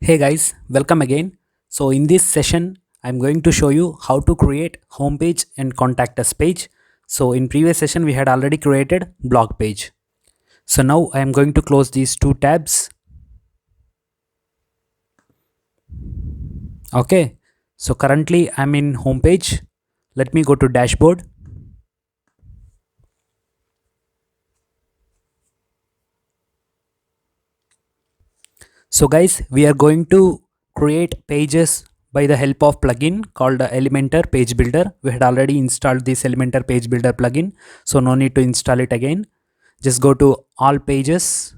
Hey guys, welcome again. So in this session, I'm going to show you how to create homepage and contact us page. So in previous session, we had already created blog page. So now I am going to close these two tabs. Okay. So currently I'm in homepage. Let me go to dashboard. So guys, we are going to create pages by the help of plugin called Elementor Page Builder. We had already installed this Elementor Page Builder plugin, so no need to install it again. Just go to all pages,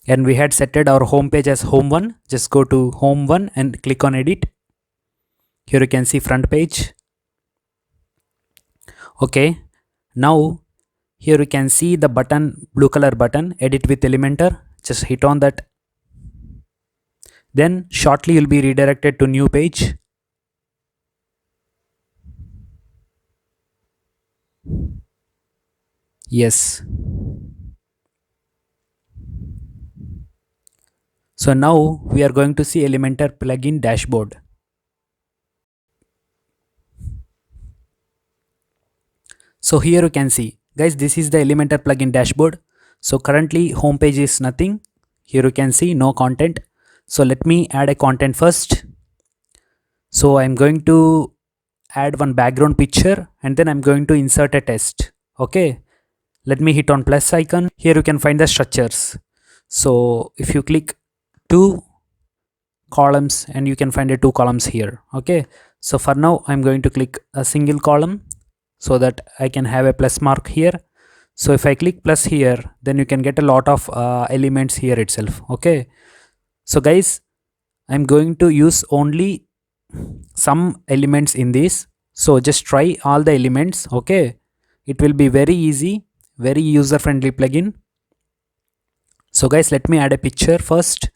and we had set our home page as home1. Just go to home1 and click on edit. Here you can see front page. Okay, now here you can see the button, blue color button, edit with Elementor. Just hit on that. Then shortly you'll be redirected to new page. Yes. So now we are going to see Elementor plugin dashboard. So here you can see, guys, this is the Elementor plugin dashboard. So currently homepage is nothing. Here you can see no content. So let me add a content first. So I'm going to add one background picture and then I'm going to insert a text. Okay. Let me hit on plus icon. Here you can find the structures. So if you click two columns, and you can find the two columns here. Okay. So for now I'm going to click a single column so that I can have a plus mark here. So if I click plus here, then you can get a lot of elements here itself. Okay. So guys, I'm going to use only some elements in this. So just try all the elements. Okay. It will be very easy, very user friendly plugin. So guys, let me add a picture first.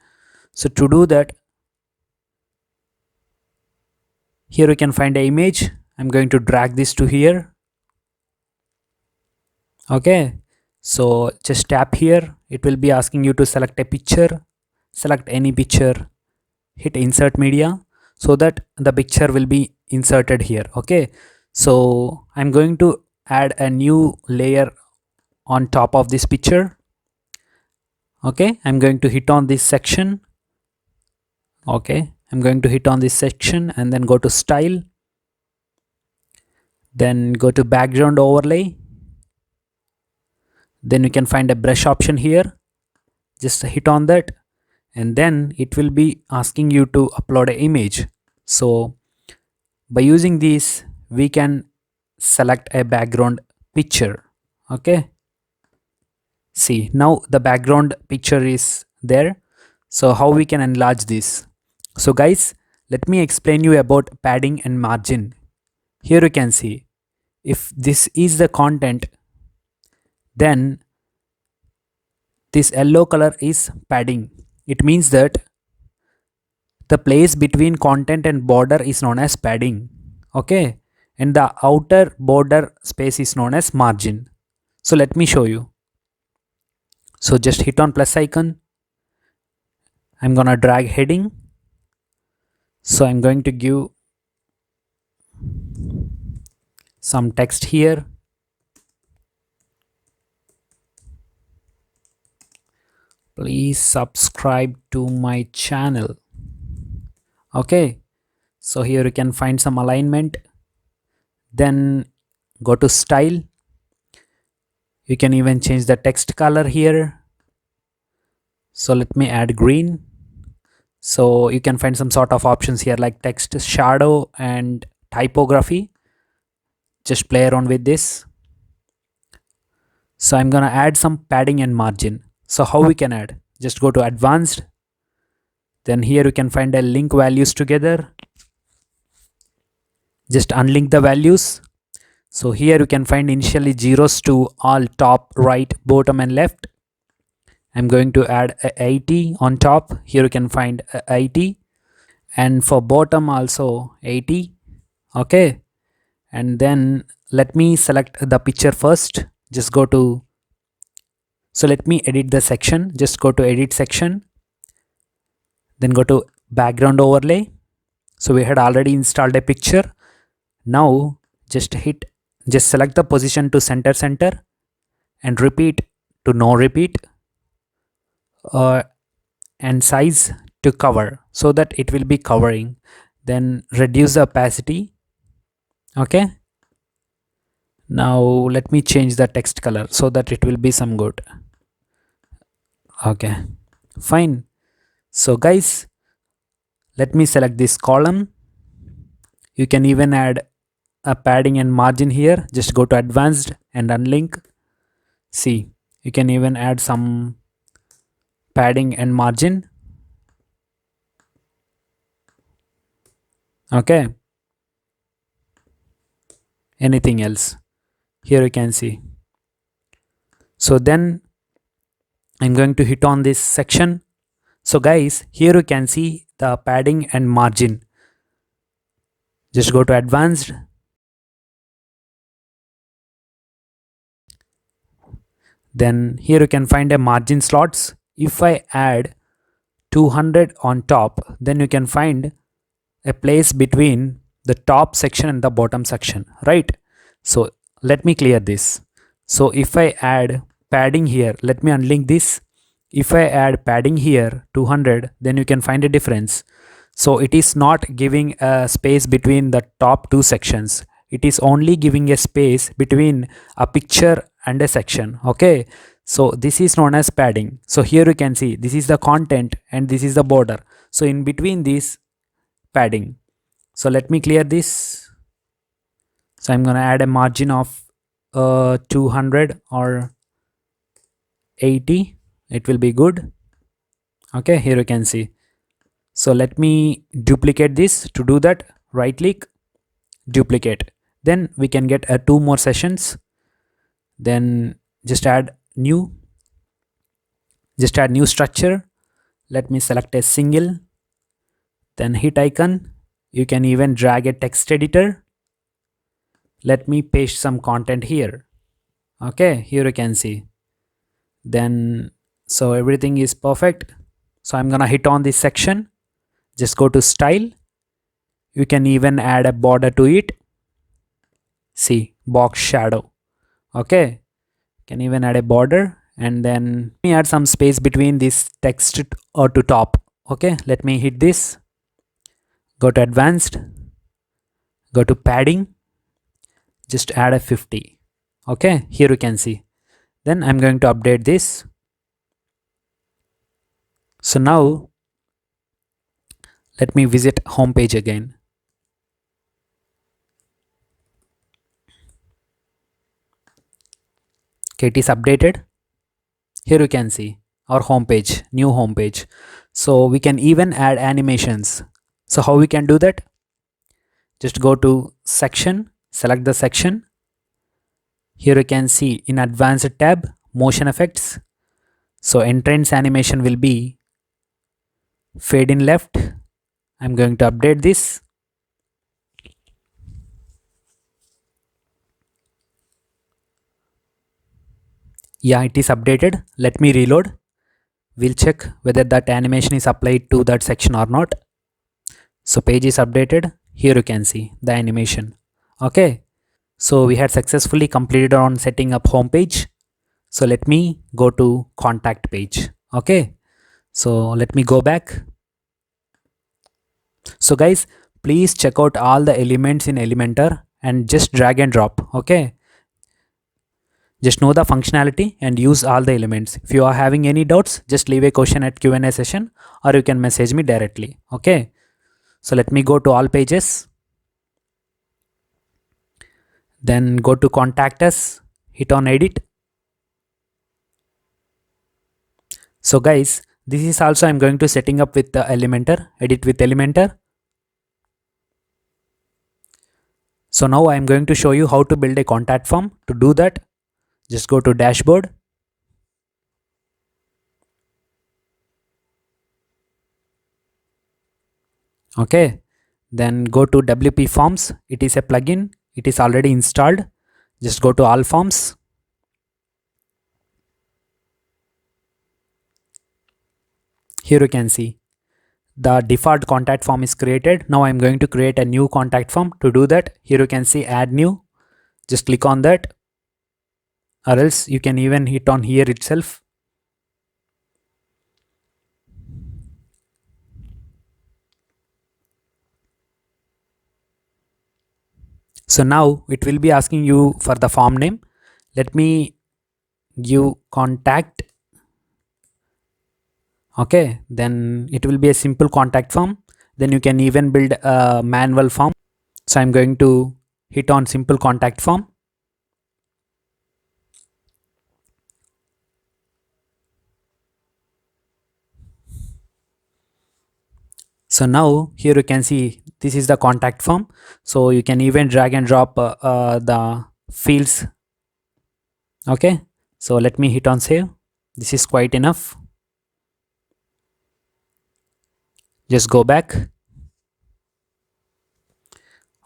So to do that, here you can find an image. I'm going to drag this to here. Okay. So just tap here. It will be asking you to select a picture. Select any picture. Hit insert media so that the picture will be inserted here. Okay. So I'm going to add a new layer on top of this picture. Okay. I'm going to hit on this section. Okay. I'm going to hit on this section and then go to style. Then go to background overlay. Then you can find a brush option here. Just hit on that, and then it will be asking you to upload an image. So by using this, we can select a background picture. Okay. See, now the background picture is there. So how we can enlarge this? So guys, let me explain you about padding and margin. Here you can see, if this is the content, then this yellow color is padding. It means that the place between content and border is known as padding. Okay. And the outer border space is known as margin. So let me show you. So just hit on plus icon. I'm gonna drag heading. So I'm going to give some text here. Please subscribe to my channel. Okay. So here you can find some alignment. Then go to style. You can even change the text color here. So let me add green. So you can find some sort of options here like text shadow and typography. Just play around with this. So I'm gonna add some padding and margin. So how we can add? Just go to advanced. Then here you can find a link values together. Just unlink the values. So here you can find initially zeros to all top, right, bottom and left. I'm going to add a 80 on top. Here you can find a 80, and for bottom also 80. Okay. And then let me select the picture first. Just go to, so let me edit the section. Just go to edit section, then go to background overlay. So we had already installed a picture. Now just select the position to center and repeat to no repeat, uh, and size to cover, so that it will be covering. Then reduce the opacity. Okay, now let me change the text color so that it will be some good. Okay, fine. So guys, let me select this column. You can even add a padding and margin here. Just go to advanced and unlink. See, you can even add some padding and margin. Okay, anything else here you can see. So then I'm going to hit on this section. So guys, here you can see the padding and margin. Just go to advanced. Then here you can find a margin slots. If I add 200 on top, then you can find a place between the top section and the bottom section, right? So let me clear this. So if I add padding here, let me unlink this. If I add padding here 200, then you can find a difference. So it is not giving a space between the top two sections. It is only giving a space between a picture and a section. Okay, so this is known as padding. So here you can see this is the content and this is the border. So in between this padding. So let me clear this. So I'm gonna add a margin of 200 or 80. It will be good. Okay, here you can see. So let me duplicate this. To do that, right click, duplicate. Then we can get two more sessions. Then just add new. Just add new structure. Let me select a single. Then hit icon. You can even drag a text editor. Let me paste some content here. Okay, here you can see. Then so everything is perfect. So I'm gonna hit on this section. Just go to style. You can even add a border to it. See, box shadow. Okay, can even add a border, and then let me add some space between this text or to top. Okay, let me hit this. Go to advanced. Go to padding. Just add a 50. Okay, here you can see. Then I'm going to update this. So now let me visit home page again. Okay, it is updated. Here you can see our home page, new home page. So we can even add animations. So how we can do that? Just go to section, select the section. Here you can see in advanced tab, motion effects. So entrance animation will be fade in left. I'm going to update this. Yeah, it is updated. Let me reload. We'll check whether that animation is applied to that section or not. So page is updated. Here you can see the animation. Okay, so we had successfully completed on setting up home page. So let me go to contact page. Okay, so let me go back. So guys, please check out all the elements in Elementor and just drag and drop. Okay, just know the functionality and use all the elements. If you are having any doubts, just leave a question at Q&A session, or you can message me directly. Okay, so let me go to all pages. Then go to contact us, hit on edit. So guys, this is also I'm going to setting up with the Elementor, edit with Elementor. So now I'm going to show you how to build a contact form. To do that, just go to dashboard. Okay, then go to WP Forms. It is a plugin. It is already installed. Just go to all forms. Here you can see the default contact form is created. Now I'm going to create a new contact form. To do that, here you can see add new. Just click on that, or else you can even hit on here itself. So now it will be asking you for the form name. Let me give contact. Okay, then it will be a simple contact form. Then you can even build a manual form. So I'm going to hit on simple contact form. So now here you can see this is the contact form. So you can even drag and drop the fields. Okay, so let me hit on save. This is quite enough. Just go back.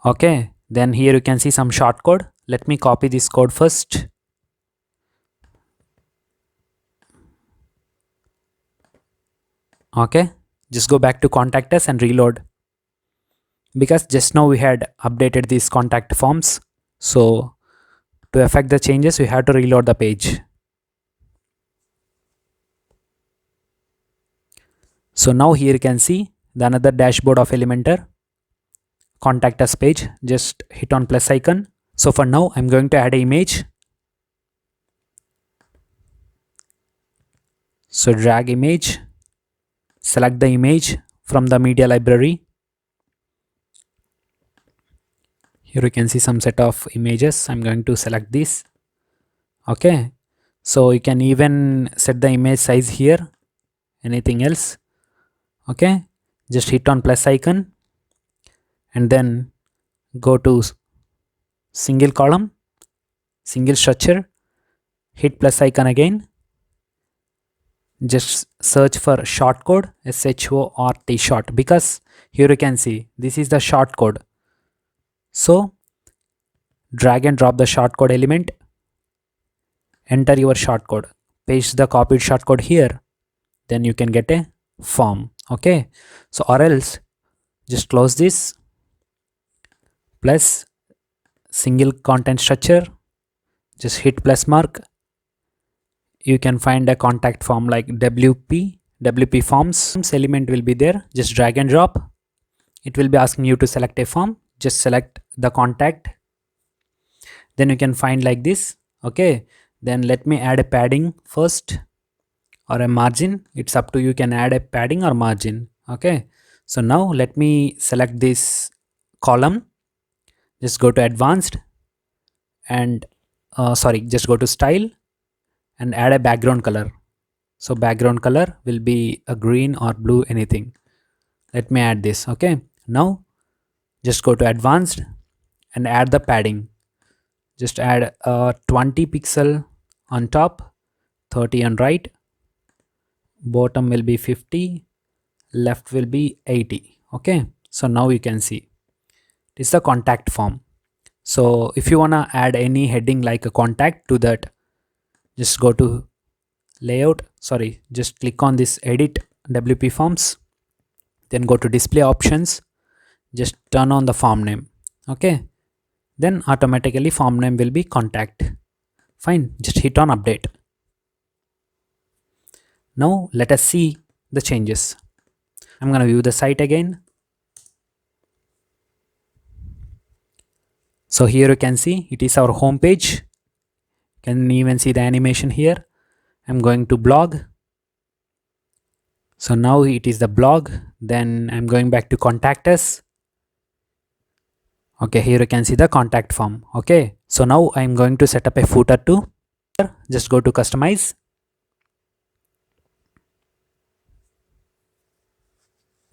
Okay, then here you can see some short code. Let me copy this code first. Okay, just go back to contact us and reload, because just now we had updated these contact forms. So to affect the changes, we have to reload the page. So now here you can see the another dashboard of Elementor contact us page. Just hit on plus icon. So for now I'm going to add an image. So drag image, select the image from the media library. Here you can see some set of images. I'm going to select this. Okay, so you can even set the image size here, anything else. Okay, just hit on plus icon and then go to single column, single structure, hit plus icon again. Just search for short code, SHORT short, because here you can see this is the short code. So drag and drop the short code element, enter your short code, paste the copied short code here, then you can get a form. Okay, so or else just close this, plus single content structure, just hit plus mark. You can find a contact form like WP forms element will be there. Just drag and drop. It will be asking you to select a form. Just select the contact, then you can find like this. Okay, then let me add a padding first or a margin. It's up to you, can add a padding or margin. Okay, so now let me select this column. Just go to advanced and just go to style and add a background color. So background color will be a green or blue, anything. Let me add this. Okay, now just go to advanced and add the padding. Just add 20 pixel on top, 30 on right, bottom will be 50, left will be 80. Okay, so now you can see this is the contact form. So if you want to add any heading like a contact to that, just go to layout, just click on this edit WP forms, then go to display options, just turn on the form name. Okay, then automatically form name will be contact. Fine, just hit on update. Now let us see the changes. I'm going to view the site again. So here you can see it is our home page. Can even see the animation here. I'm going to blog. So now it is the blog. Then I'm going back to contact us. Okay, here you can see the contact form. Okay, so now I'm going to set up a footer too. Just go to customize.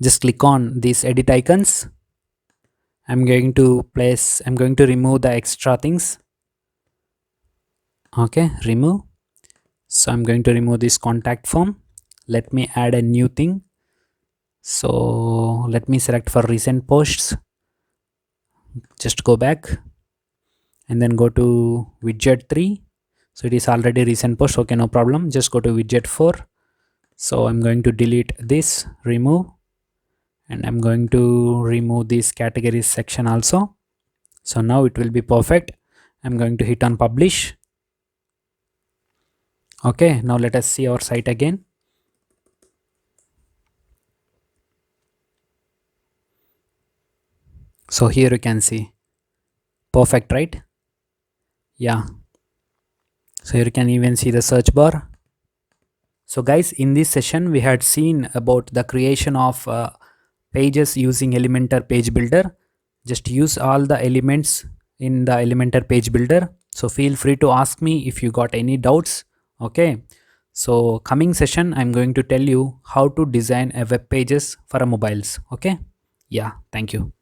Just click on these edit icons. I'm going to remove the extra things. Okay, remove. So I'm going to remove this contact form. Let me add a new thing. So let me select for recent posts. Just go back and then go to widget 3. So it is already recent post. Okay, no problem. Just go to widget 4. So I'm going to delete this, remove, and I'm going to remove this categories section also. So now it will be perfect. I'm going to hit on publish. Okay, now let us see our site again. So here you can see perfect, right? Yeah. So here you can even see the search bar. So guys, in this session we had seen about the creation of pages using Elementor page builder. Just use all the elements in the Elementor page builder. So feel free to ask me if you got any doubts. Okay. So coming session I'm going to tell you how to design a web pages for a mobiles. Okay. Yeah, thank you.